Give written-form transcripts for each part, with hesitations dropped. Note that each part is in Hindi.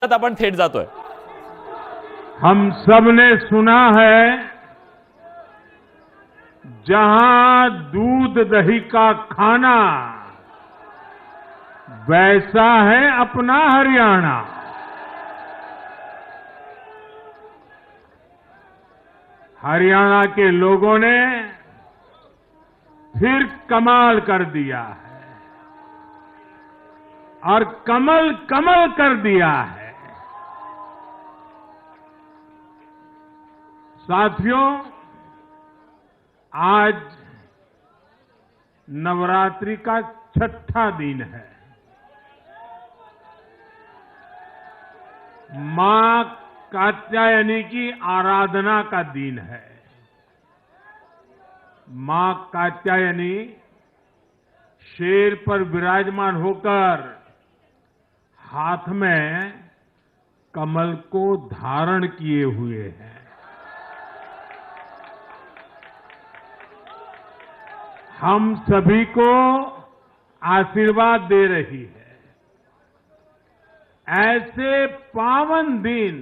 आपण थेट जातोय. हम सब ने सुना है, जहां दूध दही का खाना, वैसा है अपना हरियाणा. हरियाणा के लोगों ने फिर कमाल कर दिया है और कमल कमल कर दिया है. साथियों, आज नवरात्रि का छठा दिन है. मां कात्यायनी की आराधना का दिन है. मां कात्यायनी शेर पर विराजमान होकर हाथ में कमल को धारण किए हुए हैं. हम सभी को आशीर्वाद दे रही है. ऐसे पावन दिन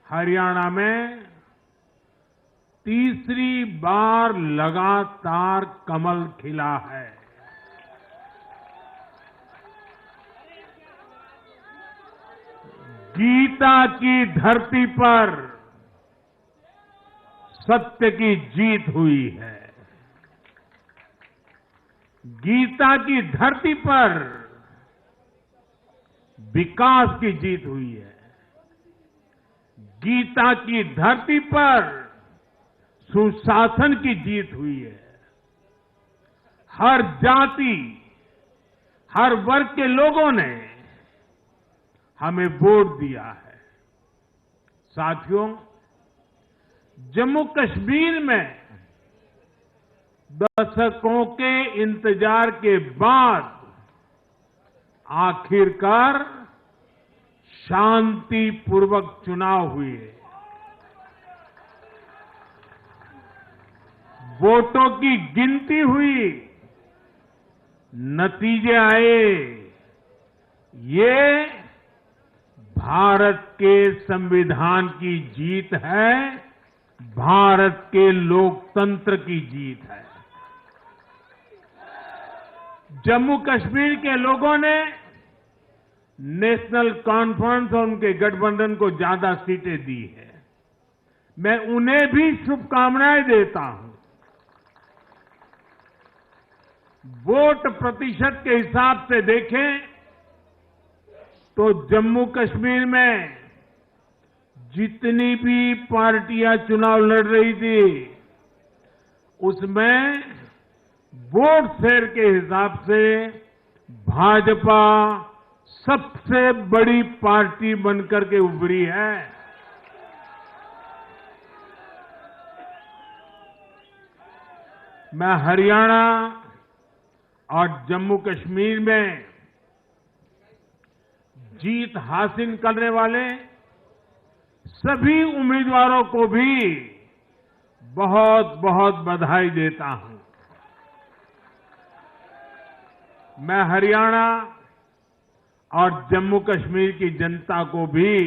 हरियाणा में तीसरी बार लगातार कमल खिला है. गीता की धरती पर सत्य की जीत हुई है. गीता की धरती पर विकास की जीत हुई है. गीता की धरती पर सुशासन की जीत हुई है. हर जाति, हर वर्ग के लोगों ने हमें वोट दिया है. साथियों, जम्मू कश्मीर में दशकों के इंतजार के बाद आखिरकार शांतिपूर्वक चुनाव हुए. वोटों की गिनती हुई, नतीजे आए. ये भारत के संविधान की जीत है, भारत के लोकतंत्र की जीत है. जम्मू कश्मीर के लोगों ने नेशनल कॉन्फ्रेंस और उनके गठबंधन को ज्यादा सीटें दी है. मैं उन्हें भी शुभकामनाएं देता हूं. वोट प्रतिशत के हिसाब से देखें तो जम्मू कश्मीर में जितनी भी पार्टियां चुनाव लड़ रही थी, उसमें वोट शेयर के हिसाब से भाजपा सबसे बड़ी पार्टी बनकर के उभरी है. मैं हरियाणा और जम्मू कश्मीर में जीत हासिल करने वाले सभी उम्मीदवारों को भी बहुत बहुत बधाई देता हूं. मैं हरियाणा और जम्मू कश्मीर की जनता को भी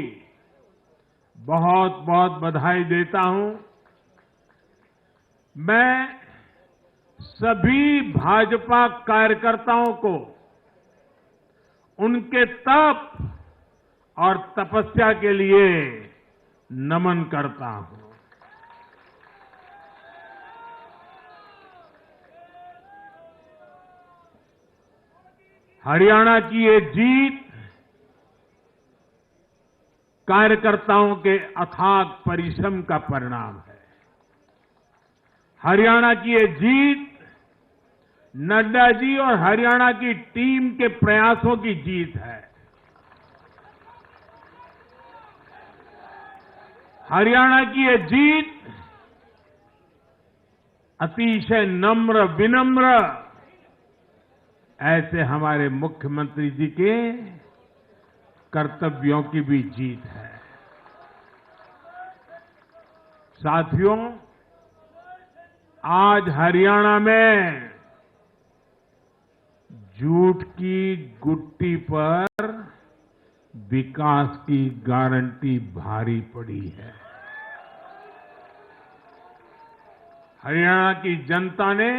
बहुत बहुत बधाई देता हूं. मैं सभी भाजपा कार्यकर्ताओं को उनके तप और तपस्या के लिए नमन करता हूं. हरियाणा की ये जीत कार्यकर्ताओं के अथाक परिश्रम का परिणाम है. हरियाणा की ये जीत नड्डा जी और हरियाणा की टीम के प्रयासों की जीत है. हरियाणा की ये जीत अतिशय नम्र विनम्र ऐसे हमारे मुख्यमंत्री जी के कर्तव्यों की भी जीत है. साथियों, आज हरियाणा में झूठ की गुट्टी पर विकास की गारंटी भारी पड़ी है। हरियाणा की जनता ने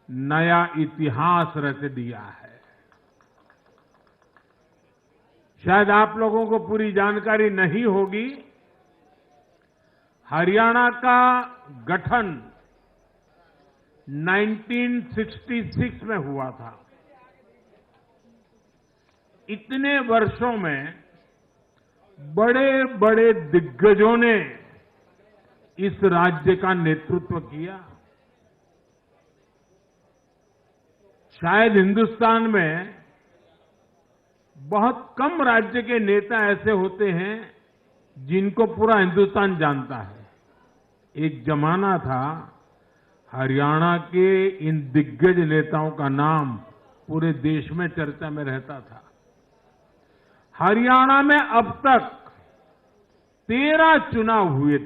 नया इतिहास रच दिया है। शायद आप लोगों को पूरी जानकारी नहीं होगी, हरियाणा का गठन 1966 में हुआ था। इतने वर्षों में बड़े बड़े दिग्गजों ने इस राज्य का नेतृत्व किया। शायद हिंदुस्तान में बहुत कम राज्य के नेता ऐसे होते हैं जिनको पूरा हिंदुस्तान जानता है। एक जमाना था हरियाणा के इन दिग्गज नेताओं का नाम पूरे देश में चर्चा में रहता था। हरियाणा में अब तक 13 चुनाव हुए।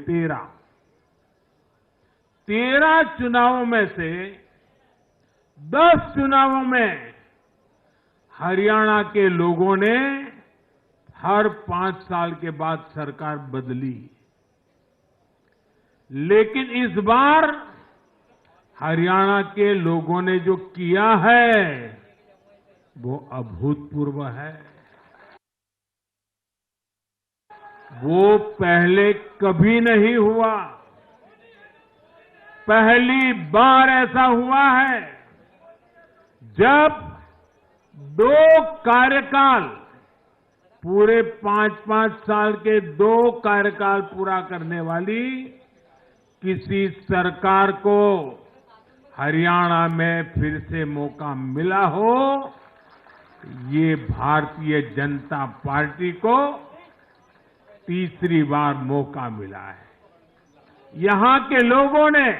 13 चुनावों में से 10 चुनावों में हरियाणा के लोगों ने हर 5 साल के बाद सरकार बदली, लेकिन इस बार हरियाणा के लोगों ने जो किया है वो अभूतपूर्व है। वो पहले कभी नहीं हुआ। पहली बार ऐसा हुआ है जब 2 कार्यकाल, पूरे 5-5 साल के 2 कार्यकाल पूरा करने वाली किसी सरकार को हरियाणा में फिर से मौका मिला हो, ये भारतीय जनता पार्टी को तीसरी बार मौका मिला है। यहां के लोगों ने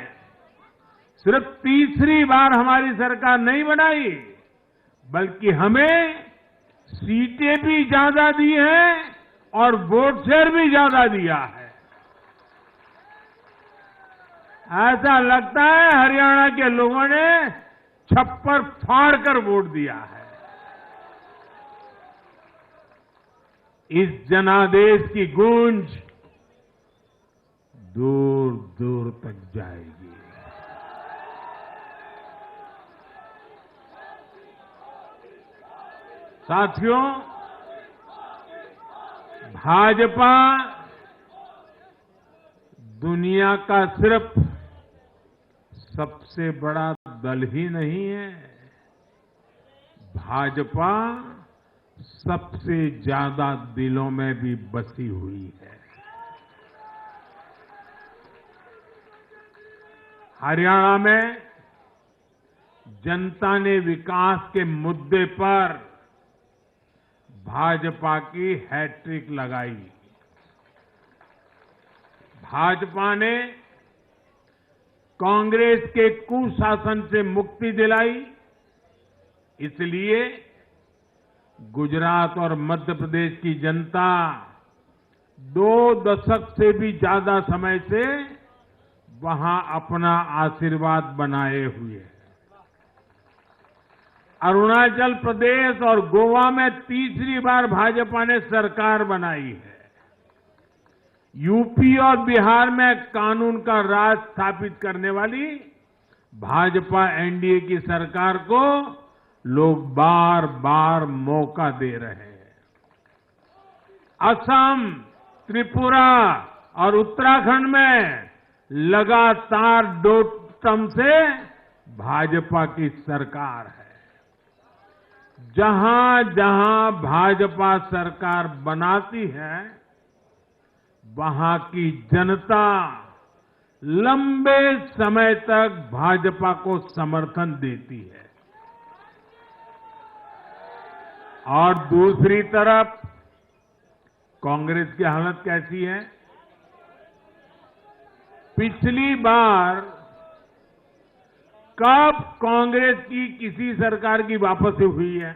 सिर्फ तीसरी बार हमारी सरकार नहीं बनाई, बल्कि हमें सीटें भी ज्यादा दी हैं और वोट शेयर भी ज्यादा दिया है। ऐसा लगता है हरियाणा के लोगों ने छप्पर फाड़ कर वोट दिया है। इस जनादेश की गूंज दूर दूर तक जाएगी। साथियों, भाजपा दुनिया का सिर्फ सबसे बड़ा दल ही नहीं है, भाजपा सबसे ज्यादा दिलों में भी बसी हुई है। हरियाणा में जनता ने विकास के मुद्दे पर भाजपा की हैट्रिक लगाई। भाजपा ने कांग्रेस के कुशासन से मुक्ति दिलाई, इसलिए गुजरात और मध्य प्रदेश की जनता 2 दशक से भी ज्यादा समय से वहां अपना आशीर्वाद बनाए हुए है। अरुणाचल प्रदेश और गोवा में तीसरी बार भाजपा ने सरकार बनाई है। यूपी और बिहार में कानून का राज स्थापित करने वाली भाजपा एनडीए की सरकार को लोग बार बार मौका दे रहे हैं। असम, त्रिपुरा और उत्तराखंड में लगातार 2 टर्म से भाजपा की सरकार है। जहां जहां भाजपा सरकार बनाती है, वहां की जनता लंबे समय तक भाजपा को समर्थन देती है। और दूसरी तरफ कांग्रेस की हालत कैसी है? पिछली बार कब कांग्रेस की किसी सरकार की वापसी हुई है?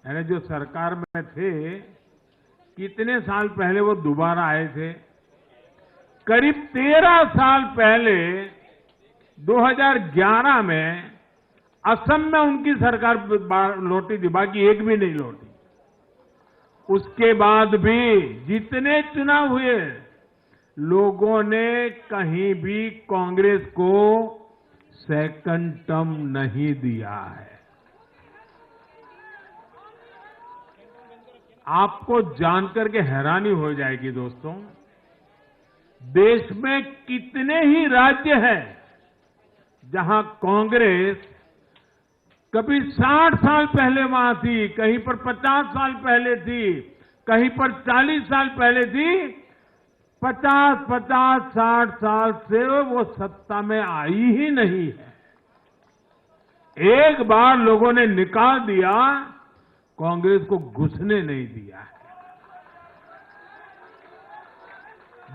यानी जो सरकार में थे, कितने साल पहले वो दोबारा आए थे? करीब 13 साल पहले 2011 में असम में उनकी सरकार लौटी थी, बाकी एक भी नहीं लौटी। उसके बाद भी जितने चुनाव हुए, लोगों ने कहीं भी कांग्रेस को सेकंड टर्म नहीं दिया है। आपको जानकर के हैरानी हो जाएगी दोस्तों, देश में कितने ही राज्य हैं जहां कांग्रेस कभी 60 साल पहले वहां थी, कहीं पर 50 साल पहले थी, कहीं पर 40 साल पहले थी, 50-60 साल से वो सत्ता में आई ही नहीं है। एक बार लोगों ने निकाल दिया, कांग्रेस को घुसने नहीं दिया है।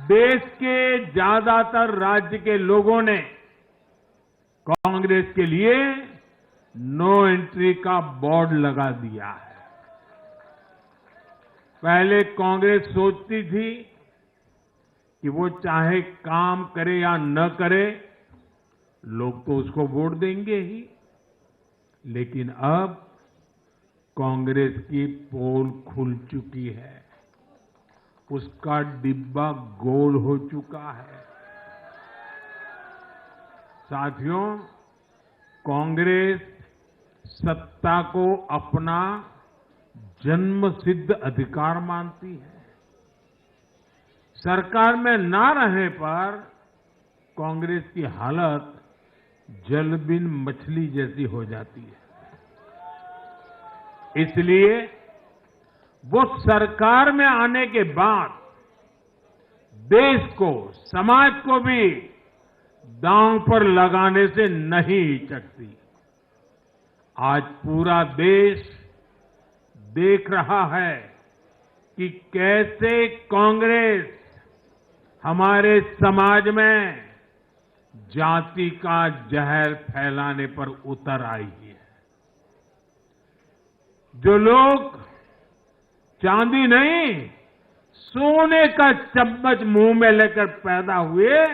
देश के ज्यादातर राज्य के लोगों ने कांग्रेस के लिए नो एंट्री का बोर्ड लगा दिया है। पहले कांग्रेस सोचती थी कि वो चाहे काम करे या न करे, लोग तो उसको वोट देंगे ही। लेकिन अब कांग्रेस की पोल खुल चुकी है, उसका डिब्बा गोल हो चुका है। साथियों, कांग्रेस सत्ता को अपना जन्मसिद्ध अधिकार मानती है। सरकार में ना रहने पर कांग्रेस की हालत जल बिन मछली जैसी हो जाती है। इसलिए वो सरकार में आने के बाद देश को, समाज को भी दांव पर लगाने से नहीं हिचकती। आज पूरा देश देख रहा है कि कैसे कांग्रेस हमारे समाज में जाति का जहर फैलाने पर उतर आई है। जो लोग चांदी नहीं, सोने का चम्मच मुंह में लेकर पैदा हुए,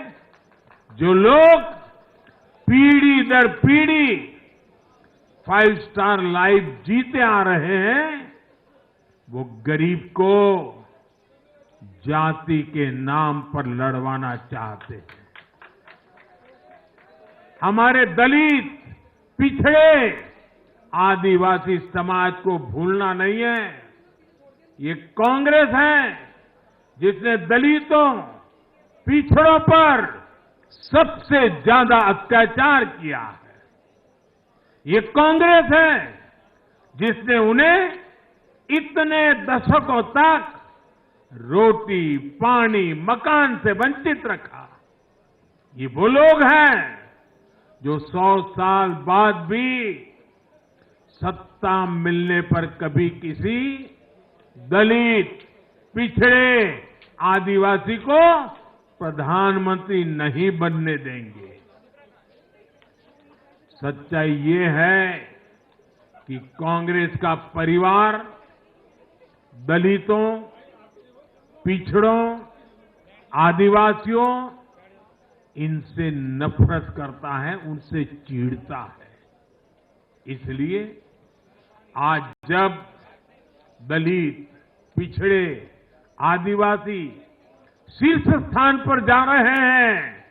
जो लोग पीढ़ी दर पीढ़ी 5 स्टार लाइफ जीते आ रहे हैं, वो गरीब को जाति के नाम पर लड़वाना चाहते हैं। हमारे दलित, पिछड़े, आदिवासी समाज को भूलना नहीं है। ये कांग्रेस है जिसने दलितों, पिछड़ों पर सबसे ज्यादा अत्याचार किया है। ये कांग्रेस है जिसने उन्हें इतने दशकों तक रोटी, पानी, मकान से वंचित रखा। ये वो लोग हैं जो 100 साल बाद भी सत्ता मिलने पर कभी किसी दलित, पिछड़े, आदिवासी को प्रधानमंत्री नहीं बनने देंगे। सच्चाई ये है कि कांग्रेस का परिवार दलितों, पिछड़ों, आदिवासियों, इनसे नफरत करता है, उनसे चिढ़ता है। इसलिए आज जब दलित, पिछड़े, आदिवासी शीर्ष स्थान पर जा रहे हैं,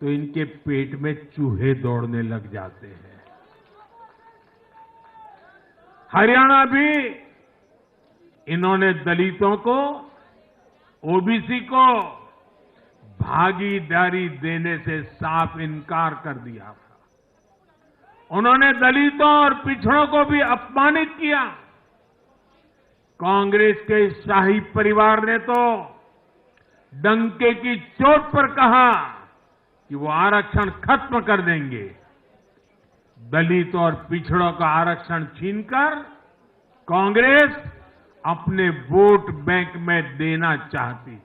तो इनके पेट में चूहे दौड़ने लग जाते हैं। हरियाणा भी इन्होंने दलितों को, ओबीसी को भागीदारी देने से साफ इनकार कर दिया था। उन्होंने दलितों और पिछड़ों को भी अपमानित किया। कांग्रेस के शाही परिवार ने तो डंके की चोट पर कहा कि वो आरक्षण खत्म कर देंगे। दलित और पिछड़ों का आरक्षण छीनकर कांग्रेस अपने वोट बैंक में देना चाहती थी।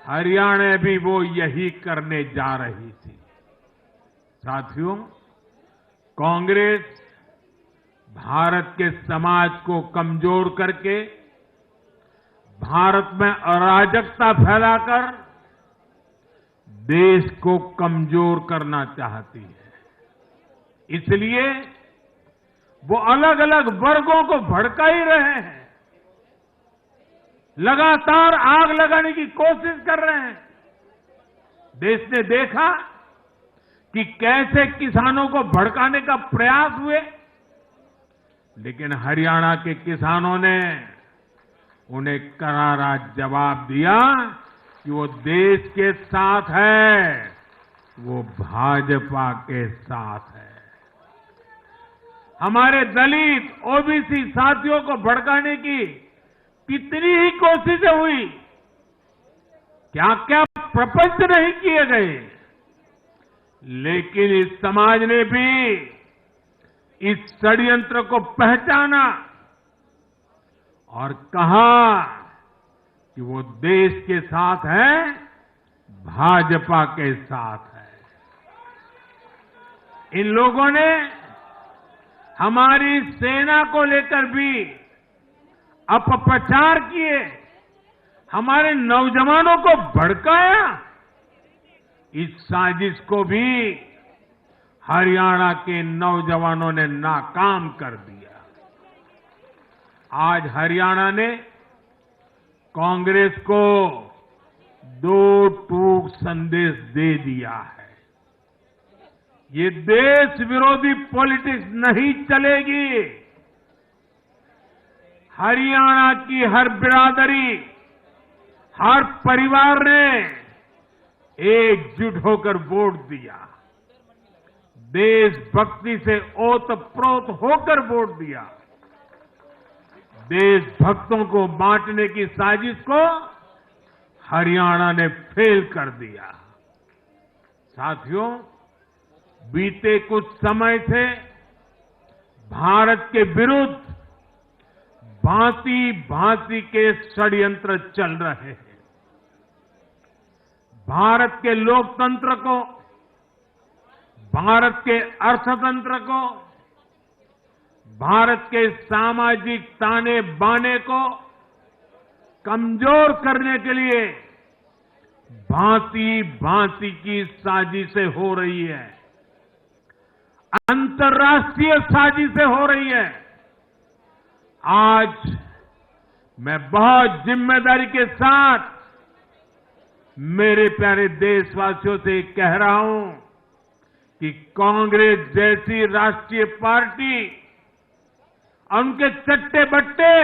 हरियाणा भी वो यही करने जा रही थी। साथियों, कांग्रेस भारत के समाज को कमजोर करके, भारत में अराजकता फैलाकर देश को कमजोर करना चाहती है। इसलिए वो अलग अलग वर्गों को भड़का ही रहे हैं, लगातार आग लगाने की कोशिश कर रहे हैं। देश ने देखा कि कैसे किसानों को भड़काने का प्रयास हुए, लेकिन हरियाणा के किसानों ने उन्हें करारा जवाब दिया कि वो देश के साथ है, वो भाजपा के साथ है। हमारे दलित ओबीसी साथियों को भड़काने की कितनी ही कोशिशें हुई, क्या क्या प्रपंच नहीं किए गए, लेकिन इस समाज ने भी इस षड्यंत्र को पहचाना और कहा कि वो देश के साथ है, भाजपा के साथ है। इन लोगों ने हमारी सेना को लेकर भी अपप्रचार किए, हमारे नौजवानों को भड़काया। इस साजिश को भी हरियाणा के नौजवानों ने नाकाम कर दिया। आज हरियाणा ने कांग्रेस को दो टूक संदेश दे दिया है। ये देश विरोधी पॉलिटिक्स नहीं चलेगी। हरियाणा की हर बिरादरी, हर परिवार ने एकजुट होकर वोट दिया, देशभक्ति से ओतप्रोत होकर वोट दिया। देशभक्तों को बांटने की साजिश को हरियाणा ने फेल कर दिया। साथियों, बीते कुछ समय से भारत के विरुद्ध भांति भांति के षड्यंत्र चल रहे हैं। भारत के लोकतंत्र को, भारत के अर्थतंत्र को, भारत के सामाजिक ताने बाने को कमजोर करने के लिए भांति भांति की साजिशें हो रही है, अंतर्राष्ट्रीय साजिशें हो रही है। आज मैं बहुत जिम्मेदारी के साथ मेरे प्यारे देशवासियों से कह रहा हूं कि कांग्रेस जैसी राष्ट्रीय पार्टी और उनके चट्टे बट्टे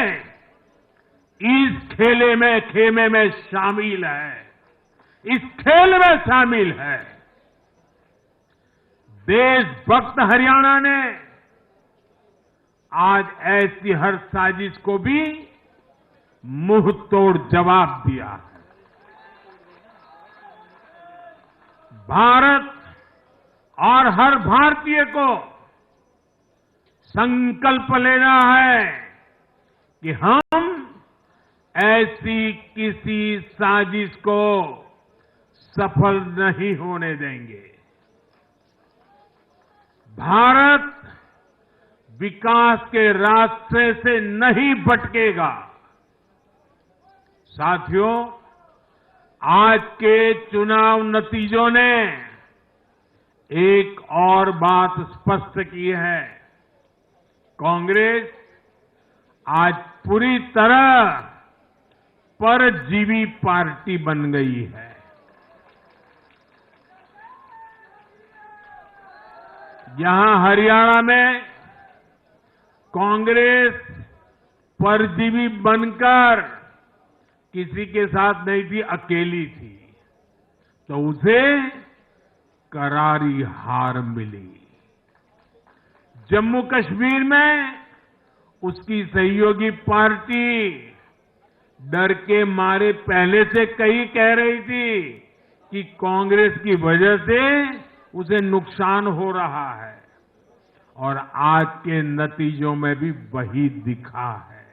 इस खेमे में शामिल है, इस खेल में शामिल है। देशभक्त हरियाणा ने आज ऐसी हर साजिश को भी मुंह तोड़ जवाब दिया है। भारत और हर भारतीय को संकल्प लेना है कि हम ऐसी किसी साजिश को सफल नहीं होने देंगे। भारत विकास के रास्ते से नहीं भटकेगा। साथियों, आज के चुनाव नतीजों ने एक और बात स्पष्ट की है। कांग्रेस आज पूरी तरह परजीवी पार्टी बन गई है। यहां हरियाणा में कांग्रेस परजीवी बनकर किसी के साथ नहीं थी, अकेली थी, तो उसे करारी हार मिली। जम्मू कश्मीर में उसकी सहयोगी पार्टी डर के मारे पहले से कई कह रही थी कि कांग्रेस की वजह से उसे नुकसान हो रहा है, और आज के नतीजों में भी वही दिखा है।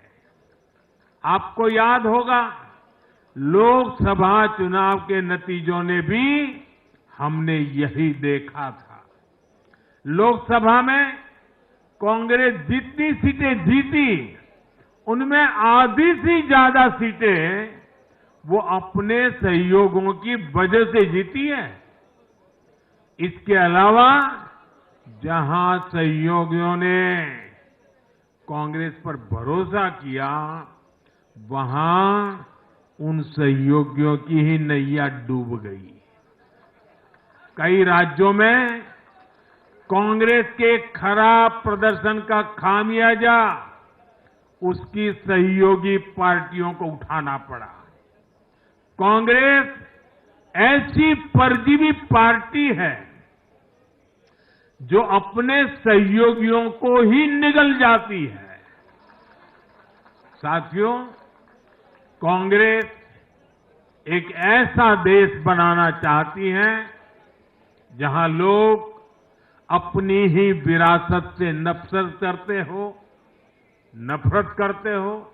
आपको याद होगा, लोकसभा चुनाव के नतीजों ने भी हमने यही देखा था। लोकसभा में कांग्रेस जितनी सीटें जीती, उनमें आधी से ज्यादा सीटें वो अपने सहयोगियों की वजह से जीती है। इसके अलावा जहां सहयोगियों ने कांग्रेस पर भरोसा किया, वहां उन सहयोगियों की ही नैया डूब गई। कई राज्यों में कांग्रेस के खराब प्रदर्शन का खामियाजा उसकी सहयोगी पार्टियों को उठाना पड़ा। कांग्रेस ऐसी परजीवी पार्टी है जो अपने सहयोगियों को ही निगल जाती है। साथियों, कांग्रेस एक ऐसा देश बनाना चाहती है जहां लोग अपनी ही विरासत से नफरत करते हो,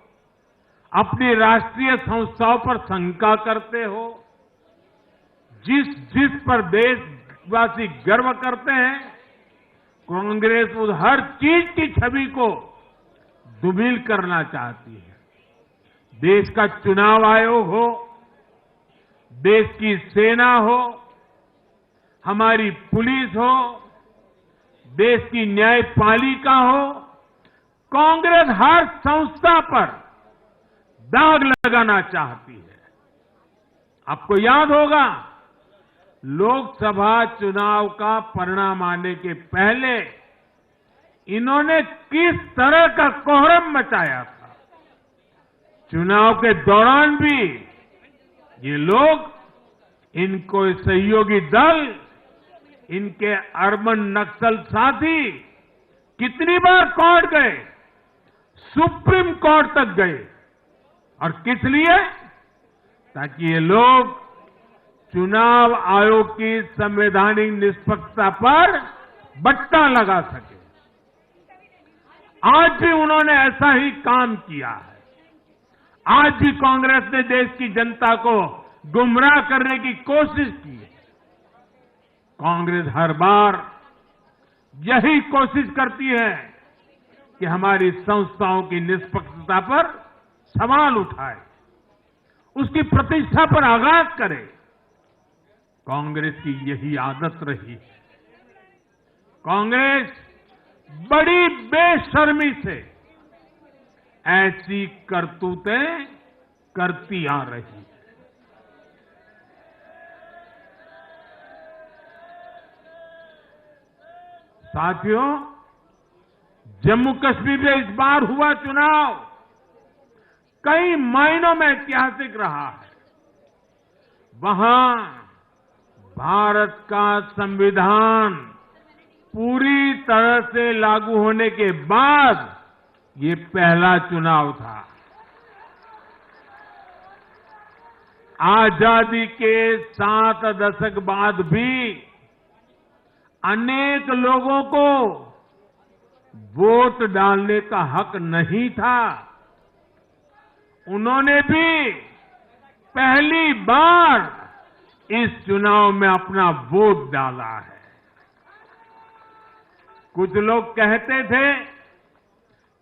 अपनी राष्ट्रीय संस्थाओं पर शंका करते हो। जिस पर देशवासी गर्व करते हैं, कांग्रेस उस हर चीज की छवि को धूमिल करना चाहती है। देश का चुनाव आयोग हो, देश की सेना हो, हमारी पुलिस हो, देश की न्यायपालिका हो, कांग्रेस हर संस्था पर दाग लगाना चाहती है। आपको याद होगा, लोकसभा चुनाव का परिणाम आने के पहले इन्होंने किस तरह का कोहराम मचाया था। चुनाव के दौरान भी ये लोग, इनको सहयोगी दल, इनके अर्बन नक्सल साथी कितनी बार कोर्ट गए, सुप्रीम कोर्ट तक गए। और किस लिए? ताकि ये लोग चुनाव आयोग की संवैधानिक निष्पक्षता पर बट्टा लगा सके। आज भी उन्होंने ऐसा ही काम किया है। आज भी कांग्रेस ने देश की जनता को गुमराह करने की कोशिश की है। कांग्रेस हर बार यही कोशिश करती है कि हमारी संस्थाओं की निष्पक्षता पर सवाल उठाए, उसकी प्रतिष्ठा पर आघात करे। कांग्रेस की यही आदत रही है। कांग्रेस बड़ी बेशर्मी से ऐसी करतूतें करती आ रही है। साथियों, जम्मू कश्मीर में इस बार हुआ चुनाव कई मायनों में ऐतिहासिक रहा है। वहां भारत का संविधान पूरी तरह से लागू होने के बाद ये पहला चुनाव था। आजादी के 7 दशक बाद भी अनेक लोगों को वोट डालने का हक नहीं था। उन्होंने भी पहली बार इस चुनाव में अपना वोट डाला है। कुछ लोग कहते थे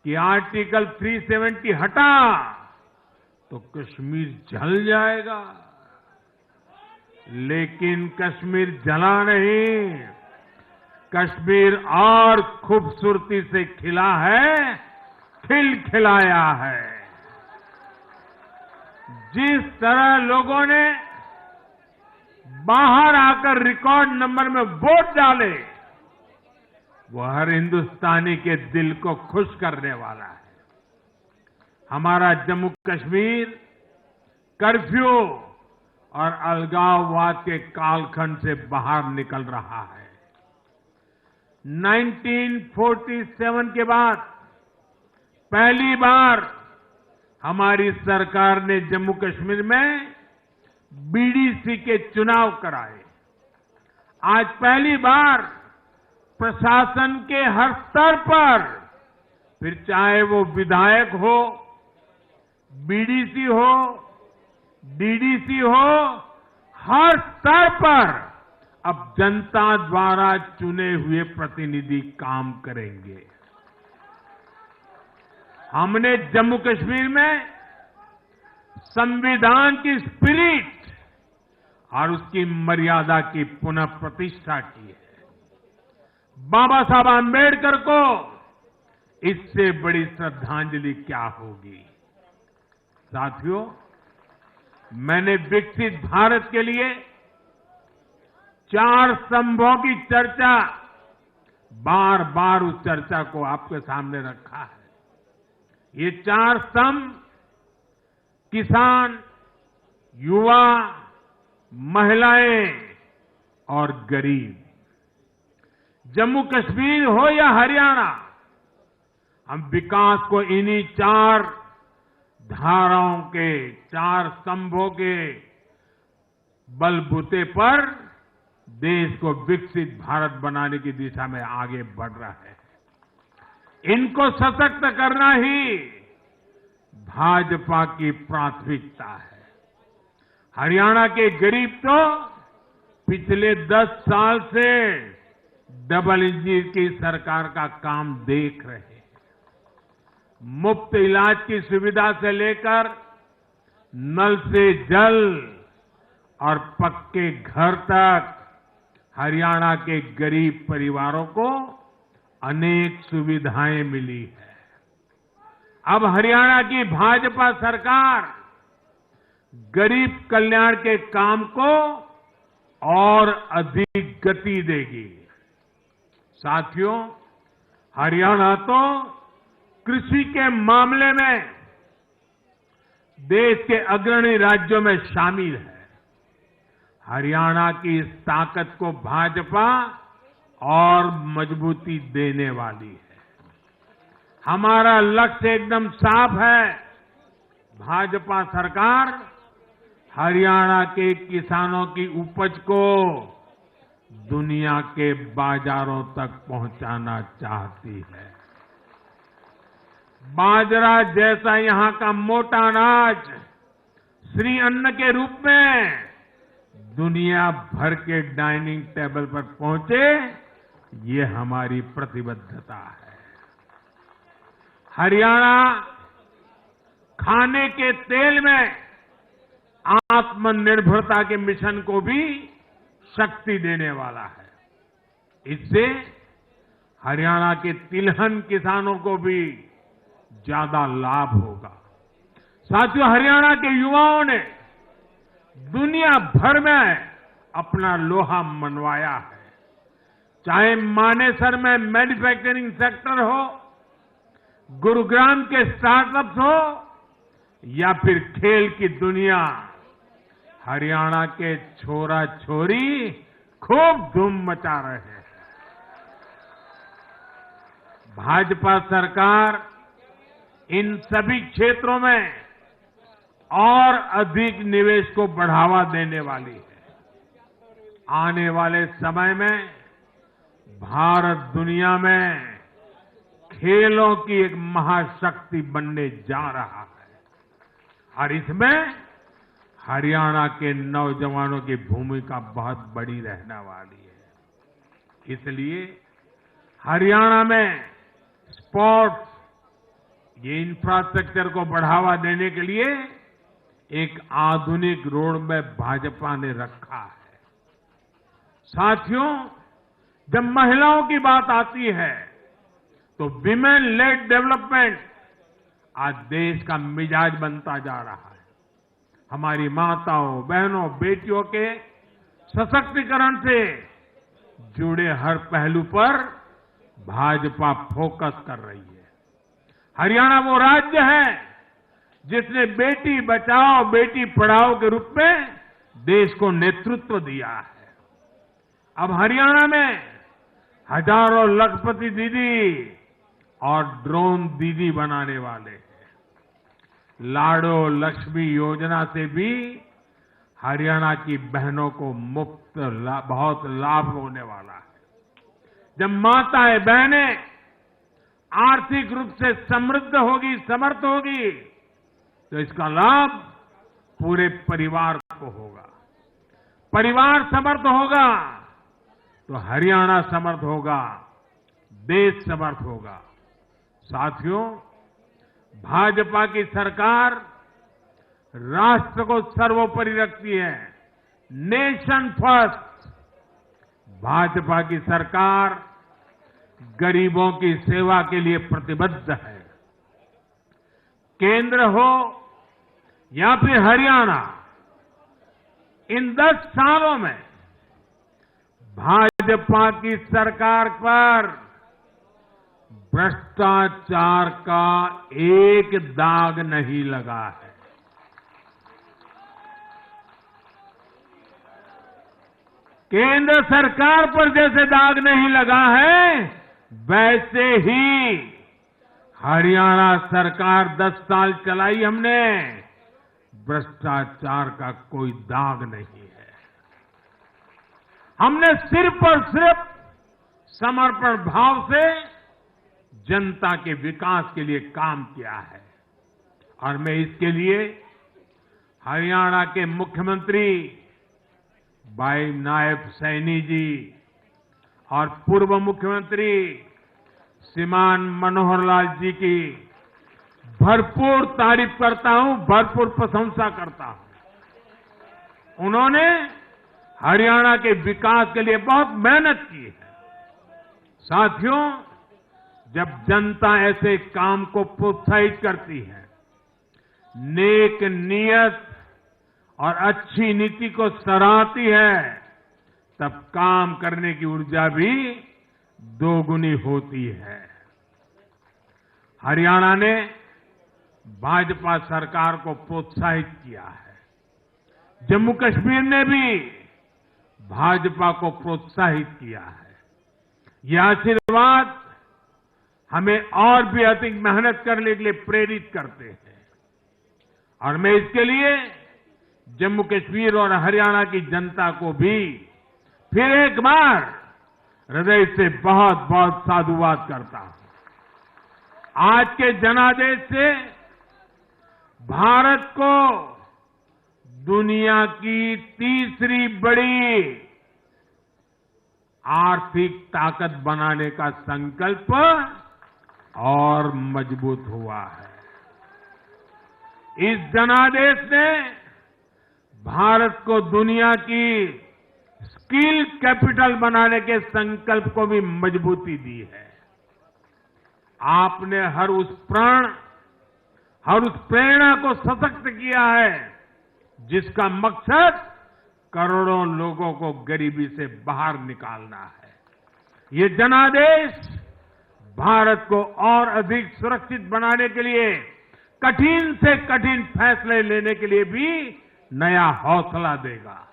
कि आर्टिकल 370 हटा तो कश्मीर जल जाएगा, लेकिन कश्मीर जला नहीं, कश्मीर और खूबसूरती से खिला है, खिलाया है। जिस तरह लोगों ने बाहर आकर रिकॉर्ड नंबर में वोट डाले, वो हर हिंदुस्तानी के दिल को खुश करने वाला है। हमारा जम्मू कश्मीर कर्फ्यू और अलगाववाद के कालखंड से बाहर निकल रहा है। 1947 के बाद पहली बार हमारी सरकार ने जम्मू कश्मीर में बीडीसी के चुनाव कराए। आज पहली बार प्रशासन के हर स्तर पर, फिर चाहे वो विधायक हो, बीडीसी हो, डीडीसी हो, हर स्तर पर अब जनता द्वारा चुने हुए प्रतिनिधि काम करेंगे। हमने जम्मू कश्मीर में संविधान की स्पिरिट और उसकी मर्यादा की पुनः प्रतिष्ठा की है। बाबा साहब आंबेडकर को इससे बड़ी श्रद्धांजलि क्या होगी। साथियों, मैंने विकसित भारत के लिए 4 स्तंभों की चर्चा बार बार उस चर्चा को आपके सामने रखा है। ये 4 स्तंभ किसान, युवा, महिलाएं और गरीब, जम्मू कश्मीर हो या हरियाणा, हम विकास को इन्हीं 4 धाराओं के, 4 स्तंभों के बलबूते पर देश को विकसित भारत बनाने की दिशा में आगे बढ़ रहा है। इनको सशक्त करना ही भाजपा की प्राथमिकता है। हरियाणा के गरीब तो पिछले 10 साल से डबल इंजन की सरकार का काम देख रहे हैं। मुफ्त इलाज की सुविधा से लेकर नल से जल और पक्के घर तक हरियाणा के गरीब परिवारों को अनेक सुविधाएं मिली है। अब हरियाणा की भाजपा सरकार गरीब कल्याण के काम को और अधिक गति देगी। साथियों, हरियाणा तो कृषि के मामले में देश के अग्रणी राज्यों में शामिल है। हरियाणा की इस ताकत को भाजपा और मजबूती देने वाली है। हमारा लक्ष्य एकदम साफ है। भाजपा सरकार हरियाणा के किसानों की उपज को दुनिया के बाजारों तक पहुंचाना चाहती है। बाजरा जैसा यहां का मोटा अनाज श्री अन्न के रूप में दुनिया भर के डाइनिंग टेबल पर पहुंचे, ये हमारी प्रतिबद्धता है। हरियाणा खाने के तेल में आत्मनिर्भरता के मिशन को भी शक्ति देने वाला है। इससे हरियाणा के तिलहन किसानों को भी ज्यादा लाभ होगा। साथियों, हरियाणा के युवाओं ने दुनिया भर में अपना लोहा मनवाया है। चाहे मानेसर में मैन्युफैक्चरिंग सेक्टर हो, गुरुग्राम के स्टार्टअप्स हो या फिर खेल की दुनिया, हरियाणा के छोरा छोरी खूब धूम मचा रहे हैं। भाजपा सरकार इन सभी क्षेत्रों में और अधिक निवेश को बढ़ावा देने वाली है। आने वाले समय में भारत दुनिया में खेलों की एक महाशक्ति बनने जा रहा है और इसमें हरियाणा के नौजवानों की भूमिका बहुत बड़ी रहने वाली है। इसलिए हरियाणा में स्पोर्ट्स, ये इंफ्रास्ट्रक्चर को बढ़ावा देने के लिए एक आधुनिक रोड मैप भाजपा ने रखा है। साथियों, जब महिलाओं की बात आती है तो विमेन लेड डेवलपमेंट आज देश का मिजाज बनता जा रहा है। हमारी माताओं, बहनों, बेटियों के सशक्तिकरण से जुड़े हर पहलू पर भाजपा फोकस कर रही है। हरियाणा वो राज्य है जिसने बेटी बचाओ बेटी पढ़ाओ के रूप में देश को नेतृत्व दिया है। अब हरियाणा में हजारों लखपति दीदी और ड्रोन दीदी बनाने वाले हैं। लाडो लक्ष्मी योजना से भी हरियाणा की बहनों को मुफ्त बहुत लाभ होने वाला है। जब माताएं बहनें आर्थिक रूप से समृद्ध होगी, समर्थ होगी, तो इसका लाभ पूरे परिवार को होगा। परिवार समर्थ होगा तो हरियाणा समर्थ होगा, देश समर्थ होगा। साथियों, भाजपा की सरकार राष्ट्र को सर्वोपरि रखती है। Nation first. भाजपा की सरकार गरीबों की सेवा के लिए प्रतिबद्ध है। केंद्र हो या फिर हरियाणा, इन 10 सालों में भाजपा की सरकार पर भ्रष्टाचार का एक दाग नहीं लगा है। केंद्र सरकार पर जैसे दाग नहीं लगा है, वैसे ही हरियाणा सरकार 10 साल चलाई हमने, भ्रष्टाचार का कोई दाग नहीं है। हमने सिर्फ और सिर्फ समर्पण भाव से जनता के विकास के लिए काम किया है। और मैं इसके लिए हरियाणा के मुख्यमंत्री भाई नायब सैनी जी और पूर्व मुख्यमंत्री श्रीमान मनोहर लाल जी की भरपूर तारीफ करता हूं, भरपूर प्रशंसा करता हूं। उन्होंने हरियाणा के विकास के लिए बहुत मेहनत की है। साथियों, जब जनता ऐसे काम को प्रोत्साहित करती है, नेक नियत और अच्छी नीति को सराहती है, तब काम करने की ऊर्जा भी दोगुनी होती है। हरियाणा ने भाजपा सरकार को प्रोत्साहित किया है। जम्मू कश्मीर ने भी भाजपा को प्रोत्साहित किया है। यह आशीर्वाद हमें और भी अधिक मेहनत करने के लिए प्रेरित करते हैं। और मैं इसके लिए जम्मू कश्मीर और हरियाणा की जनता को भी फिर एक बार हृदय से बहुत बहुत साधुवाद करता हूं। आज के जनादेश से भारत को दुनिया की तीसरी बड़ी आर्थिक ताकत बनाने का संकल्प और मजबूत हुआ है। इस जनादेश ने भारत को दुनिया की स्किल कैपिटल बनाने के संकल्प को भी मजबूती दी है। आपने हर उस प्राण, हर उस प्रेरणा को सशक्त किया है जिसका मकसद करोड़ों लोगों को गरीबी से बाहर निकालना है। ये जनादेश भारत को और अधिक सुरक्षित बनाने के लिए कठिन से कठिन फैसले लेने के लिए भी नया हौसला देगा।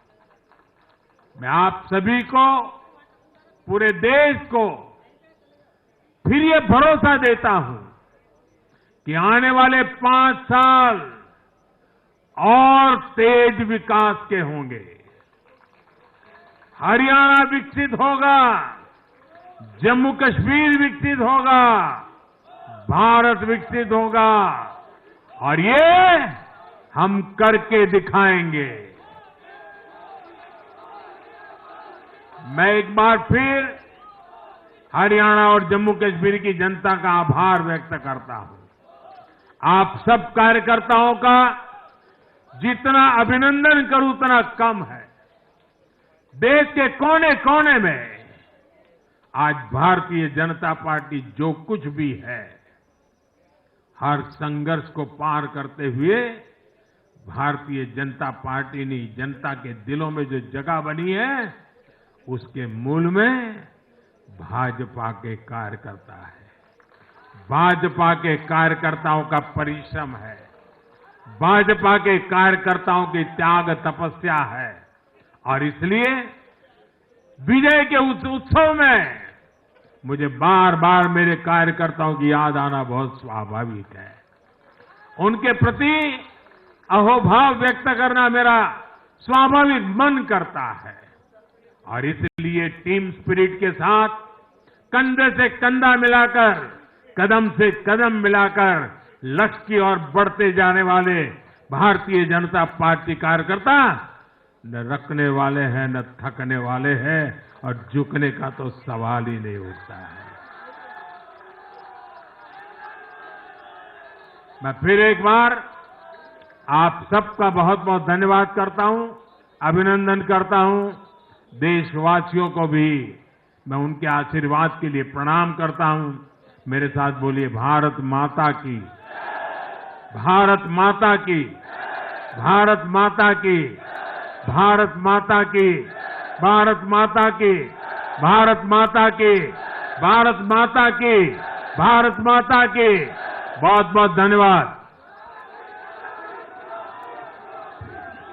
मैं आप सभी को, पूरे देश को फिर ये भरोसा देता हूं कि आने वाले 5 साल और तेज विकास के होंगे। हरियाणा विकसित होगा, जम्मू कश्मीर विकसित होगा, भारत विकसित होगा और ये हम करके दिखाएंगे। मैं एक बार फिर हरियाणा और जम्मू कश्मीर की जनता का आभार व्यक्त करता हूं। आप सब कार्यकर्ताओं का जितना अभिनंदन करूं उतना कम है। देश के कोने कोने में आज भारतीय जनता पार्टी जो कुछ भी है, हर संघर्ष को पार करते हुए भारतीय जनता पार्टी ने जनता के दिलों में जो जगह बनी है, उसके मूल में भाजपा के कार्यकर्ता है। भाजपा के कार्यकर्ताओं का परिश्रम है, भाजपा के कार्यकर्ताओं की त्याग तपस्या है। और इसलिए विजय के उस उत्सव में मुझे बार बार मेरे कार्यकर्ताओं की याद आना बहुत स्वाभाविक है। उनके प्रति अहोभाव व्यक्त करना मेरा स्वाभाविक मन करता है। और इसलिए टीम स्पिरिट के साथ कंधे से कंधा मिलाकर, कदम से कदम मिलाकर लक्ष्य की ओर बढ़ते जाने वाले भारतीय जनता पार्टी कार्यकर्ता न रखने वाले हैं न थकने वाले हैं, और झुकने का तो सवाल ही नहीं उठता है। मैं फिर एक बार आप सबका बहुत बहुत धन्यवाद करता हूं, अभिनंदन करता हूं। देशवासियों को भी मैं उनके आशीर्वाद के लिए प्रणाम करता हूं। मेरे साथ बोलिए, भारत माता की, भारत माता की, भारत माता की, भारत माता की, भारत माता की, भारत माता की, भारत माता की, भारत माता की। बहुत बहुत धन्यवाद।